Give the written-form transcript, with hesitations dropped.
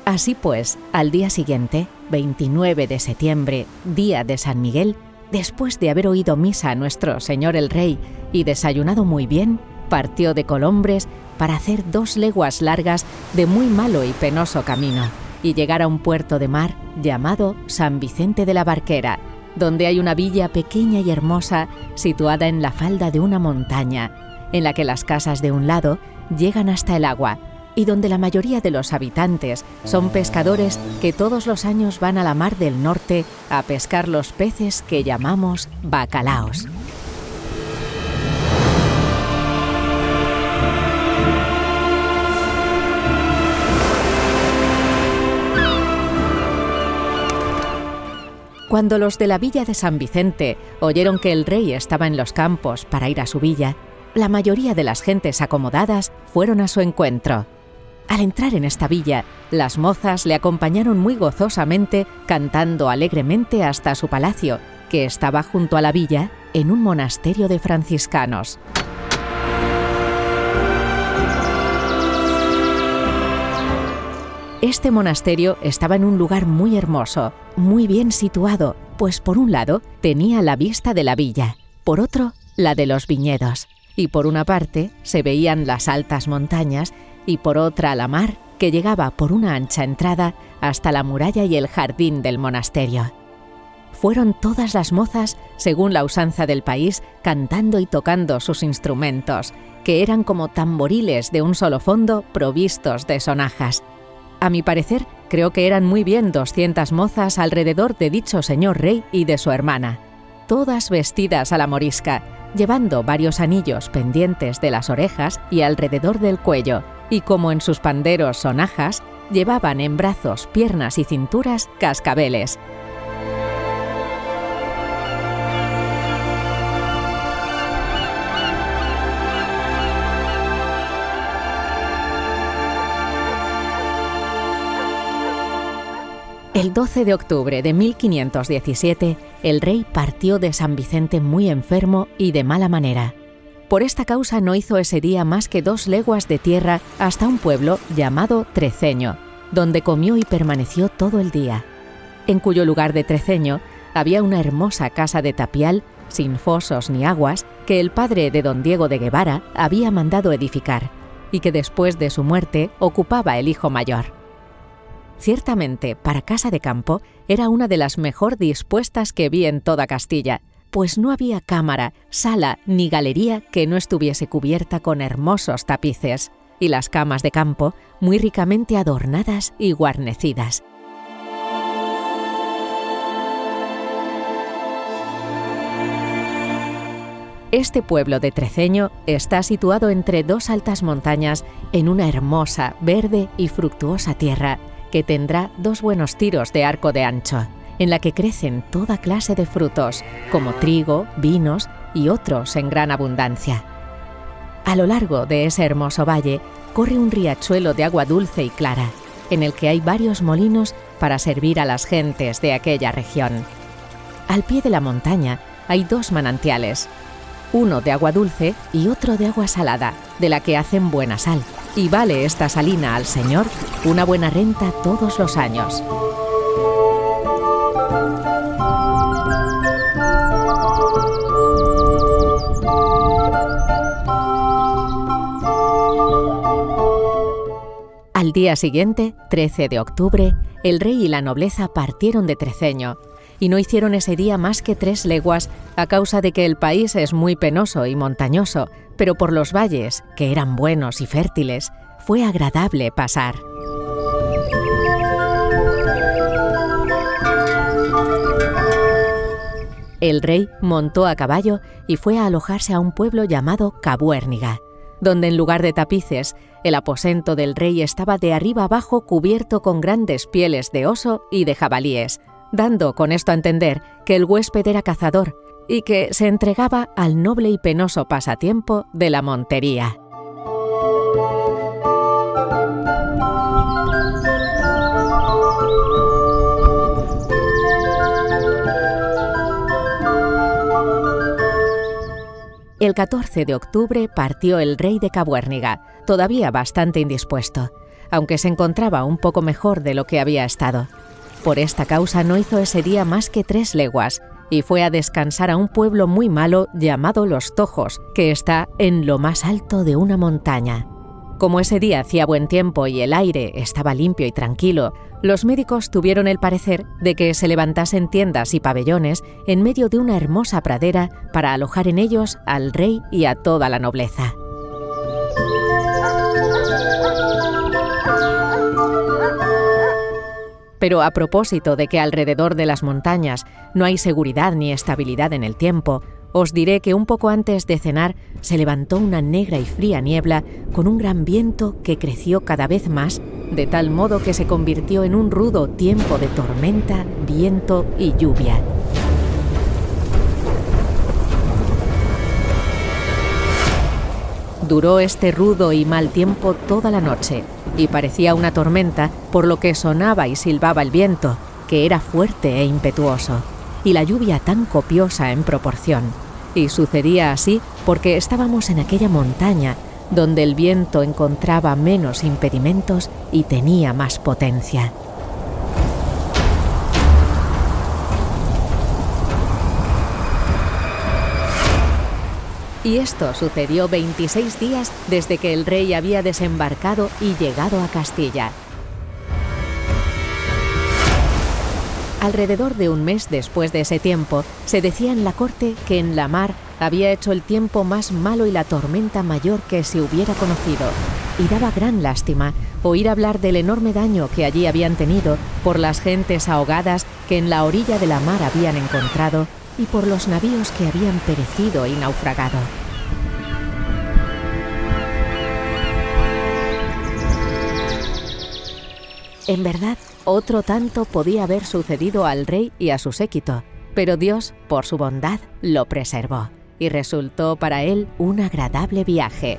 Así pues, al día siguiente, 29 de septiembre, día de San Miguel, después de haber oído misa a nuestro Señor el Rey y desayunado muy bien, partió de Colombres para hacer 2 leguas largas de muy malo y penoso camino y llegar a un puerto de mar llamado San Vicente de la Barquera, donde hay una villa pequeña y hermosa situada en la falda de una montaña, en la que las casas de un lado llegan hasta el agua y donde la mayoría de los habitantes son pescadores que todos los años van a la mar del norte a pescar los peces que llamamos bacalaos. Cuando los de la villa de San Vicente oyeron que el rey estaba en los campos para ir a su villa, la mayoría de las gentes acomodadas fueron a su encuentro. Al entrar en esta villa, las mozas le acompañaron muy gozosamente, cantando alegremente hasta su palacio, que estaba junto a la villa, en un monasterio de franciscanos. Este monasterio estaba en un lugar muy hermoso, muy bien situado, pues por un lado tenía la vista de la villa, por otro la de los viñedos, y por una parte se veían las altas montañas y por otra la mar, que llegaba por una ancha entrada hasta la muralla y el jardín del monasterio. Fueron todas las mozas, según la usanza del país, cantando y tocando sus instrumentos, que eran como tamboriles de un solo fondo provistos de sonajas. A mi parecer, creo que eran muy bien 200 mozas alrededor de dicho señor rey y de su hermana, todas vestidas a la morisca, llevando varios anillos pendientes de las orejas y alrededor del cuello, y como en sus panderos sonajas, llevaban en brazos, piernas y cinturas cascabeles. El 12 de octubre de 1517, el rey partió de San Vicente muy enfermo y de mala manera. Por esta causa no hizo ese día más que 2 leguas de tierra hasta un pueblo llamado Treceño, donde comió y permaneció todo el día, en cuyo lugar de Treceño había una hermosa casa de tapial, sin fosos ni aguas, que el padre de don Diego de Guevara había mandado edificar, y que después de su muerte ocupaba el hijo mayor. Ciertamente, para casa de campo, era una de las mejor dispuestas que vi en toda Castilla, pues no había cámara, sala ni galería que no estuviese cubierta con hermosos tapices, y las camas de campo muy ricamente adornadas y guarnecidas. Este pueblo de Treceño está situado entre 2 altas montañas en una hermosa, verde y fructuosa tierra, que tendrá 2 buenos tiros de arco de ancho, en la que crecen toda clase de frutos, como trigo, vinos y otros en gran abundancia. A lo largo de ese hermoso valle corre un riachuelo de agua dulce y clara, en el que hay varios molinos para servir a las gentes de aquella región. Al pie de la montaña hay 2 manantiales, uno de agua dulce y otro de agua salada, de la que hacen buena sal, y vale esta salina al señor una buena renta todos los años. Al día siguiente, 13 de octubre, el rey y la nobleza partieron de Treceño, y no hicieron ese día más que 3 leguas a causa de que el país es muy penoso y montañoso, pero por los valles, que eran buenos y fértiles, fue agradable pasar. El rey montó a caballo y fue a alojarse a un pueblo llamado Cabuérniga, donde en lugar de tapices, el aposento del rey estaba de arriba abajo cubierto con grandes pieles de oso y de jabalíes, dando con esto a entender que el huésped era cazador y que se entregaba al noble y penoso pasatiempo de la montería. El 14 de octubre partió el rey de Cabuérniga, todavía bastante indispuesto. aunque se encontraba un poco mejor de lo que había estado. Por esta causa no hizo ese día más que 3 leguas y fue a descansar a un pueblo muy malo llamado Los Tojos, que está en lo más alto de una montaña. Como ese día hacía buen tiempo y el aire estaba limpio y tranquilo, los médicos tuvieron el parecer de que se levantasen tiendas y pabellones en medio de una hermosa pradera para alojar en ellos al rey y a toda la nobleza. Pero a propósito de que alrededor de las montañas no hay seguridad ni estabilidad en el tiempo, os diré que un poco antes de cenar se levantó una negra y fría niebla con un gran viento que creció cada vez más, de tal modo que se convirtió en un rudo tiempo de tormenta, viento y lluvia. Duró este rudo y mal tiempo toda la noche, y parecía una tormenta por lo que sonaba y silbaba el viento, que era fuerte e impetuoso, y la lluvia tan copiosa en proporción. Y sucedía así porque estábamos en aquella montaña donde el viento encontraba menos impedimentos y tenía más potencia. Y esto sucedió 26 días desde que el rey había desembarcado y llegado a Castilla. Alrededor de un mes después de ese tiempo, se decía en la corte que en la mar había hecho el tiempo más malo y la tormenta mayor que se hubiera conocido, y daba gran lástima oír hablar del enorme daño que allí habían tenido por las gentes ahogadas que en la orilla de la mar habían encontrado y por los navíos que habían perecido y naufragado. En verdad, otro tanto podía haber sucedido al rey y a su séquito, pero Dios, por su bondad, lo preservó, y resultó para él un agradable viaje.